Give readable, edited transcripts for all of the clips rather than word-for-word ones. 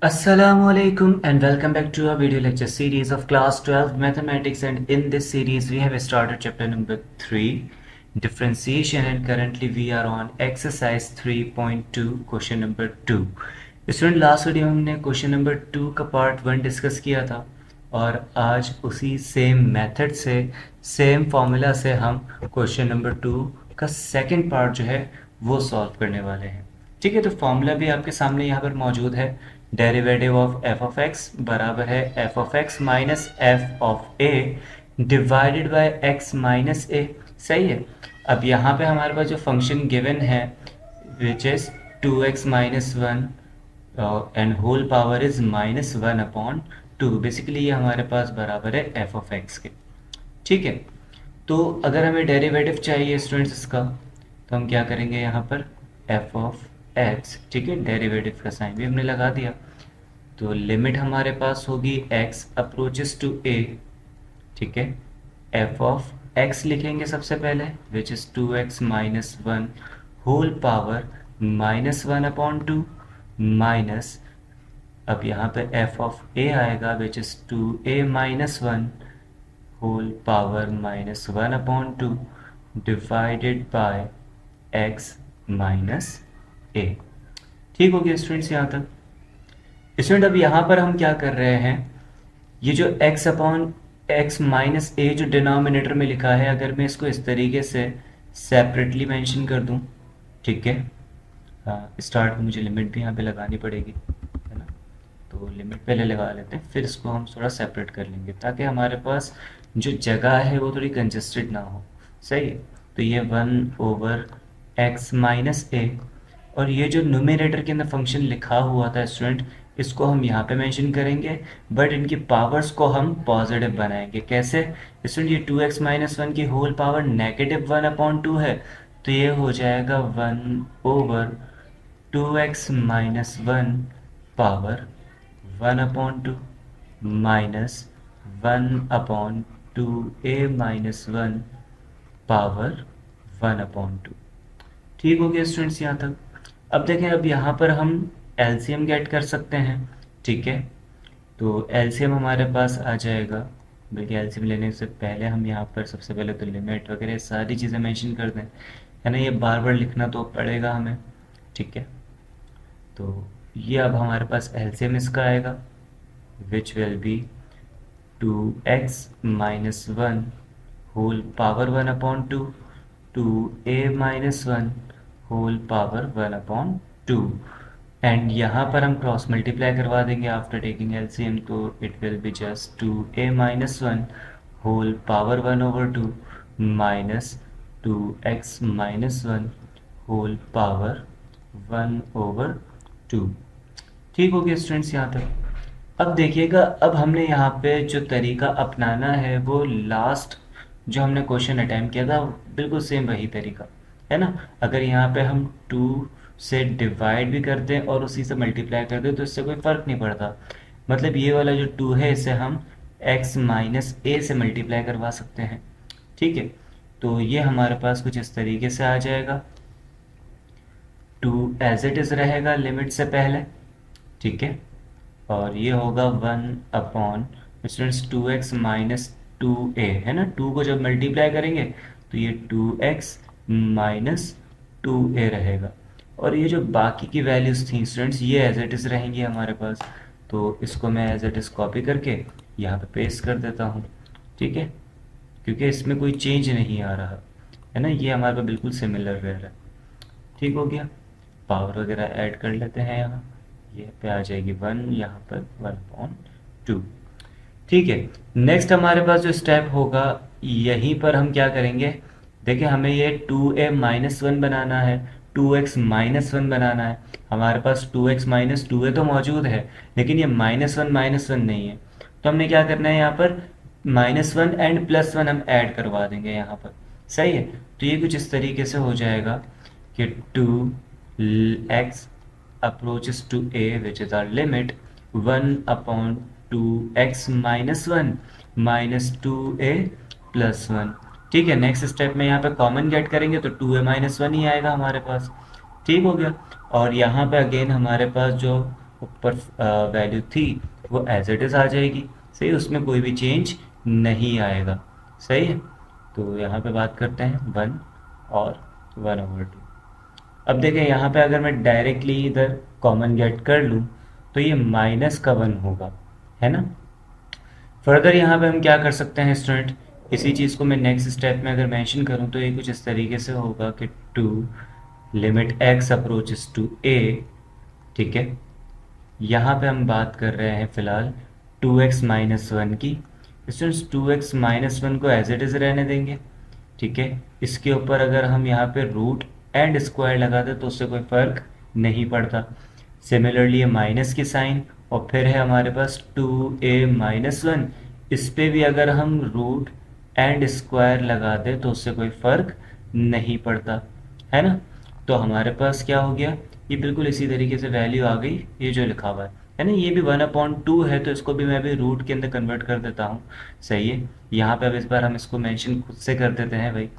Assalamualaikum and welcome back to our video lecture series of class 12 mathematics, and in this series we have started chapter number 3 differentiation, and currently we are on exercise 3.2 question number 2. Student last video में हमने question number 2 का part 1 discuss किया था और आज उसी same method से same formula से हम क्वेश्चन नंबर 2 का सेकंड पार्ट जो है वो सॉल्व करने वाले हैं। ठीक है, तो फॉर्मूला भी आपके सामने यहाँ पर मौजूद है। Derivative of f of x बराबर है f of x minus f of a divided by x minus a. सही है। अब यहाँ पे हमारे पास जो फंक्शन गिवन है which is 2x minus 1 and whole power is minus 1/2। Basically ये हमारे पास बराबर है एफ ऑफ एक्स के। ठीक है, तो अगर हमें डेरिवेटिव चाहिए स्टूडेंट्स इसका, तो हम क्या करेंगे यहाँ पर एफ ऑफ एक्स। ठीक है, डेरिवेटिव का साइन भी हमने लगा दिया, तो लिमिट हमारे पास होगी x अप्रोचेस टू a। ठीक है, एफ ऑफ एक्स लिखेंगे सबसे पहले which is 2x minus 1 whole power minus 1/2 minus, अब यहाँ पे एफ ऑफ ए आएगा which is 2a minus 1 whole power minus 1/2 divided by x minus a. ठीक हो गया स्टूडेंट्स यहाँ तक। स्टूडेंट अब यहाँ पर हम क्या कर रहे हैं, ये जो x अपॉन x माइनस ए जो डिनोमिनेटर में लिखा है, अगर मैं इसको इस तरीके से सेपरेटली मेंशन कर दूँ, ठीक है, स्टार्ट में मुझे लिमिट भी यहाँ पे लगानी पड़ेगी, है ना, तो लिमिट पहले लगा लेते हैं, फिर इसको हम थोड़ा सेपरेट कर लेंगे ताकि हमारे पास जो जगह है वो थोड़ी कंजस्टेड ना हो। सही है, तो ये 1/x माइनस ए, और ये जो न्यूमरेटर के अंदर फंक्शन लिखा हुआ था स्टूडेंट, इसको हम यहाँ पे मेंशन करेंगे, बट इनकी पावर्स को हम पॉजिटिव बनाएंगे। कैसे स्टूडेंट, ये 2x माइनस 1 की होल पावर नेगेटिव 1/2 है, तो ये हो जाएगा 1/2x minus 1 power 1/2 minus 1/2a minus 1 power 1/2। ठीक हो गया स्टूडेंट्स यहाँ तक। अब देखें, अब यहाँ पर हम एलसीएम गेट कर सकते हैं। ठीक है, तो एलसीएम हमारे पास आ जाएगा, बल्कि एलसीएम लेने से पहले हम यहाँ पर सबसे पहले तो लिमिट वगैरह सारी चीज़ें मेंशन कर दें, है ना, ये बार बार लिखना तो पड़ेगा हमें। ठीक है, तो ये अब हमारे पास एलसीएम इसका आएगा which will be 2x minus 1 whole power 1/2 2a minus 1 whole power 1/2, and यहाँ पर हम क्रॉस मल्टीप्लाई करवा देंगे आफ्टर टेकिंग एलसीएम, तो it will be just 2a minus 1 whole power 1/2 minus 2x minus 1 whole power 1/2। ठीक हो गया स्टूडेंट्स यहाँ तक। अब देखिएगा, अब हमने यहाँ पे जो तरीका अपनाना है वो लास्ट जो हमने क्वेश्चन अटैम्प्ट किया था बिल्कुल सेम वही तरीका है ना। अगर यहाँ पे हम 2 से डिवाइड भी कर दें और उसी से मल्टीप्लाई कर दें तो इससे कोई फ़र्क नहीं पड़ता। मतलब ये वाला जो 2 है इसे हम x माइनस ए से मल्टीप्लाई करवा सकते हैं। ठीक है, तो ये हमारे पास कुछ इस तरीके से आ जाएगा, 2 एज इट इज़ रहेगा लिमिट से पहले। ठीक है, और ये होगा 1 स्टूडेंट्स 2x माइनस 2a, है ना, 2 को जब मल्टीप्लाई करेंगे तो ये 2x माइनस 2a रहेगा, और ये जो बाकी की वैल्यूज़ थी स्टूडेंट्स ये एज इट इज़ रहेंगी हमारे पास, तो इसको मैं एज इट इज़ कॉपी करके यहाँ पे पेस्ट कर देता हूँ। ठीक है, क्योंकि इसमें कोई चेंज नहीं आ रहा है ना, ये हमारे पास बिल्कुल सिमिलर रह रहा है। ठीक हो गया, पावर वगैरह ऐड कर लेते हैं, यहाँ ये पे आ जाएगी 1, यहाँ पर 1/2। ठीक है, नेक्स्ट हमारे पास जो स्टेप होगा यहीं पर हम क्या करेंगे, देखिए हमें ये 2a माइनस 1 बनाना है, 2x माइनस 1 बनाना है। हमारे पास 2x माइनस 2a तो मौजूद है, लेकिन ये माइनस 1 नहीं है, तो हमने क्या करना है यहाँ पर -1 एंड +1 हम ऐड करवा देंगे यहाँ पर। सही है, तो ये कुछ इस तरीके से हो जाएगा कि 2x approaches to a which is our limit 1/2x minus 1 minus 2a plus 1। ठीक है, नेक्स्ट स्टेप में यहाँ पे कॉमन गेट करेंगे तो 2a माइनस 1 ही आएगा हमारे पास। ठीक हो गया, और यहाँ पे अगेन हमारे पास जो ऊपर वैल्यू थी वो एज इट इज़ आ जाएगी। सही, उसमें कोई भी चेंज नहीं आएगा। सही है, तो यहाँ पे बात करते हैं 1 और 1/2। अब देखें यहाँ पे अगर मैं डायरेक्टली इधर कॉमन गेट कर लूँ तो ये माइनस का 1 होगा, है ना। फर्दर यहाँ पे हम क्या कर सकते हैं स्टूडेंट, इसी चीज़ को मैं नेक्स्ट स्टेप में अगर मेंशन करूँ तो ये कुछ इस तरीके से होगा कि 2 limit x approaches to a, ठीक है। यहाँ पे हम बात कर रहे हैं फिलहाल 2x माइनस 1 की। स्टूडेंट्स 2x माइनस 1 को एज इट इज़ रहने देंगे, ठीक है। इसके ऊपर अगर हम यहाँ पे रूट एंड स्क्वायर लगा दें तो उससे कोई फ़र्क नहीं पड़ता। सिमिलरली ये माइनस की साइन और फिर है हमारे पास 2a माइनस 1, इस पे भी अगर हम रूट एंड स्क्वायर लगा दें तो उससे कोई फ़र्क नहीं पड़ता, है ना। तो हमारे पास क्या हो गया, ये बिल्कुल इसी तरीके से वैल्यू आ गई, ये जो लिखा हुआ है ना। ये भी 1/2 है तो इसको भी मैं भी रूट के अंदर कन्वर्ट कर देता हूँ। सही है, यहाँ पे अब इस बार हम इसको मेंशन खुद से कर देते हैं भाई।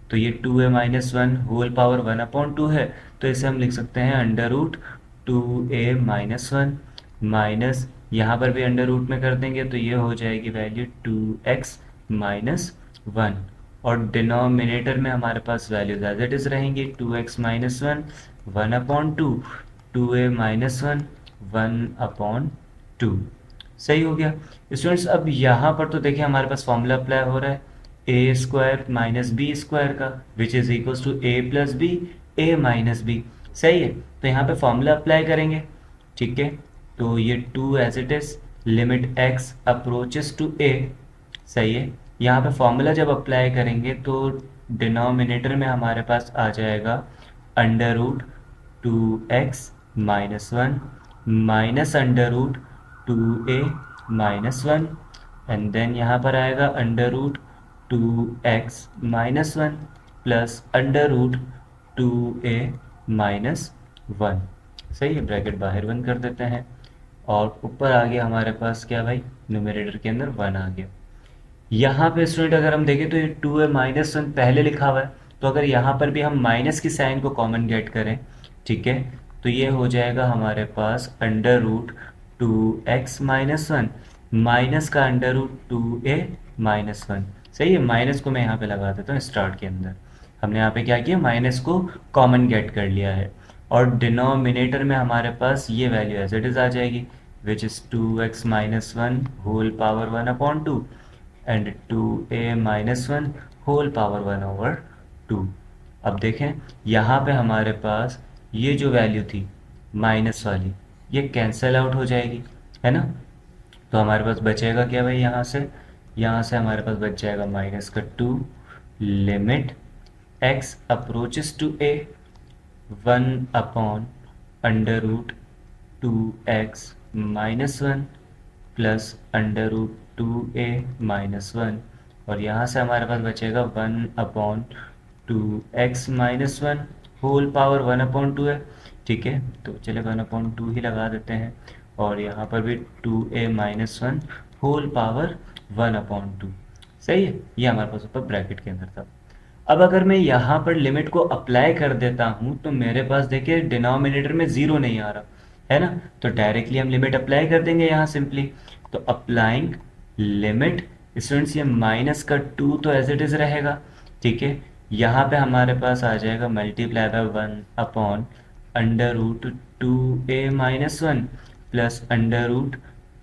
तो ये 2a माइनस 1 होल पावर 1/2 है, तो इसे हम लिख सकते हैं under root 2a minus 1 minus, यहाँ पर भी अंडर रूट में कर देंगे तो ये हो जाएगी वैल्यू 2x माइनस 1, और डिनोमिनेटर में हमारे पास वैल्यूज एज इट इज़ रहेंगी 2x माइनस 1 1/2, 2a माइनस 1 1/2। सही हो गया स्टूडेंट्स। अब यहाँ पर तो देखिए हमारे पास फॉर्मूला अप्लाई हो रहा है A square minus B square का, which is equals to A plus B, A minus B. सही है, तो यहाँ पे फॉर्मूला अप्लाई करेंगे, ठीक है। तो ये 2 as it is limit x approaches to a. सही है, यहाँ पे फॉर्मूला जब अप्लाई करेंगे तो डिनोमिनेटर में हमारे पास आ जाएगा under root 2x minus 1 minus under root 2a minus 1, and then यहाँ पर आएगा under root 2x minus 1 plus under root 2a minus 1। सही है, ब्रैकेट बाहर बंद कर देते हैं और ऊपर आ गया हमारे पास क्या भाई, न्यूमरेटर के अंदर 1 आ गया। यहाँ पे स्टूडेंट अगर हम देखें तो ये 2a माइनस 1 पहले लिखा हुआ है, तो अगर यहाँ पर भी हम माइनस की साइन को कॉमन गेट करें, ठीक है, तो ये हो जाएगा हमारे पास under root 2x minus 1 minus का अंडर रूट 2a माइनस 1। सही है, माइनस को मैं यहाँ पे लगा देता हूँ स्टार्ट के अंदर। हमने यहाँ पे क्या किया, माइनस को कॉमन गेट कर लिया है, और डिनोमिनेटर में हमारे पास ये वैल्यू एज इट इज़ आ जाएगी, which is 2x minus 1 whole power 1/2 and 2a minus 1 whole power 1/2। अब देखें यहाँ पे हमारे पास ये जो वैल्यू थी माइनस वाली, ये कैंसिल आउट हो जाएगी, है ना। तो हमारे पास बचेगा क्या भाई, यहाँ से हमारे पास बच जाएगा माइनस का 2 limit x approaches to a 1 under root 2x minus 1 plus under root 2a minus 1, और यहाँ से हमारे पास बचेगा 1/2x माइनस 1 होल पावर 1/2 है, ठीक है। तो चले 1/2 ही लगा देते हैं, और यहाँ पर भी 2a माइनस 1 होल पावर 1/2। सही है, ये हमारे पास ऊपर ब्रैकेट के अंदर था। अब अगर मैं यहाँ पर लिमिट को अप्लाई कर देता हूँ तो मेरे पास देखिए डिनोमिनेटर में ज़ीरो नहीं आ रहा, है ना। तो डायरेक्टली हम लिमिट अप्लाई कर देंगे यहाँ सिंपली। तो अप्लाइंग लिमिट स्टूडेंट्स, ये माइनस का 2 तो एज इट इज़ रहेगा, ठीक है। यहाँ पे हमारे पास आ जाएगा multiply by 1 under root 2a minus 1 plus under root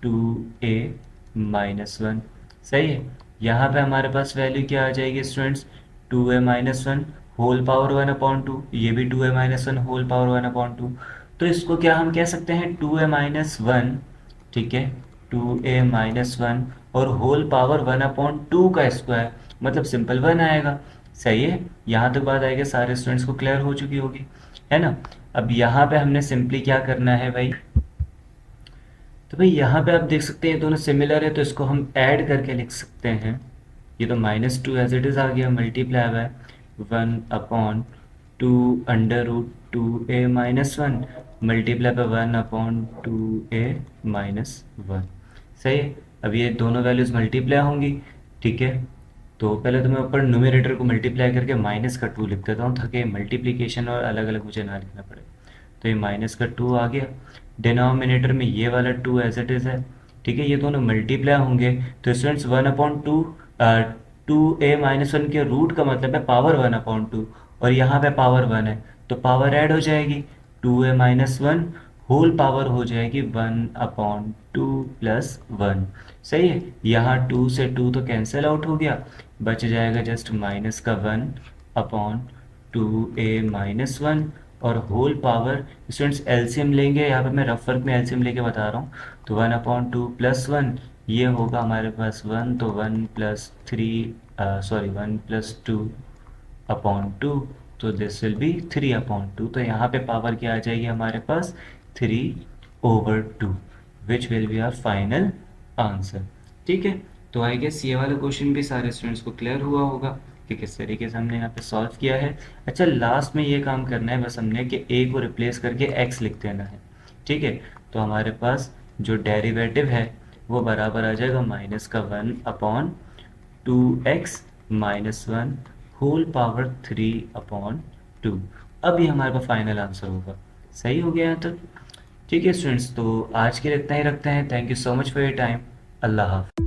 2a minus 1। सही है, यहाँ पे हमारे पास वैल्यू क्या आ जाएगी students, 2a minus 1 whole power 1/2, ये भी 2a माइनस 1 होल पावर 1/2। तो इसको क्या हम कह सकते हैं 2a माइनस 1, ठीक है, 2a माइनस 1 और होल पावर 1/2 का स्क्वायर, मतलब सिंपल 1 आएगा। सही है, यहाँ तक बात आएगी, सारे स्टूडेंट्स को क्लियर हो चुकी होगी, है ना। अब यहाँ पे हमने सिंपली क्या करना है भाई, तो भाई यहाँ पे आप देख सकते हैं दोनों सिमिलर है तो इसको हम ऐड करके लिख सकते हैं। ये तो -2 एज इट इज़ आ गया, multiply by 1/2 under root 2a minus 1 multiply by 1/2a minus 1। सही है, अब ये दोनों वैल्यूज़ मल्टीप्लाई होंगी, ठीक है। तो पहले तो मैं ऊपर न्यूमरेटर को मल्टीप्लाई करके माइनस का 2 लिख देता हूँ ताकि मल्टीप्लिकेशन और अलग अलग मुझे ना लिखना पड़े। तो ये माइनस का 2 आ गया, डिनोमिनेटर में ये वाला 2 एज इट इज़ है, ठीक है, ये दोनों मल्टीप्लाई होंगे तो स्टूडेंट्स 1/2 2a-1 के रूट का मतलब है पावर 1/2 और यहाँ पे पावर 1 है तो पावर ऐड हो जाएगी 2a-1 होल पावर हो जाएगी 1/2 प्लस 1। सही है, यहाँ 2 से 2 तो कैंसिल आउट हो गया, बच जाएगा जस्ट माइनस का 1/2a-1 और होल पावर। स्टूडेंट्स एलसीएम लेंगे, यहाँ पे मैं रफ वर्क में एलसीएम लेके बता रहा हूँ, तो 1/2 प्लस 1 ये होगा हमारे पास 1, तो 1+2/2 तो दिस विल बी 3/2, तो यहाँ पे पावर क्या आ जाएगी हमारे पास 3/2 which will be our final answer. ठीक है, तो आई गेस ये वाला क्वेश्चन भी सारे स्टूडेंट्स को क्लियर हुआ होगा कि किस तरीके से हमने यहाँ पे सॉल्व किया है। अच्छा, लास्ट में ये काम करना है बस हमने कि a को रिप्लेस करके x लिख देना है। ठीक है, तो हमारे पास जो डेरिवेटिव है वो बराबर आ जाएगा -1/2x-1 होल पावर 3/2। अब ये हमारे पास फाइनल आंसर होगा। सही हो गया यहाँ तक? ठीक है स्टूडेंट्स, तो आज के लिए इतना ही रखते हैं। Thank you so much for your time. अल्लाह हाफ़िज़।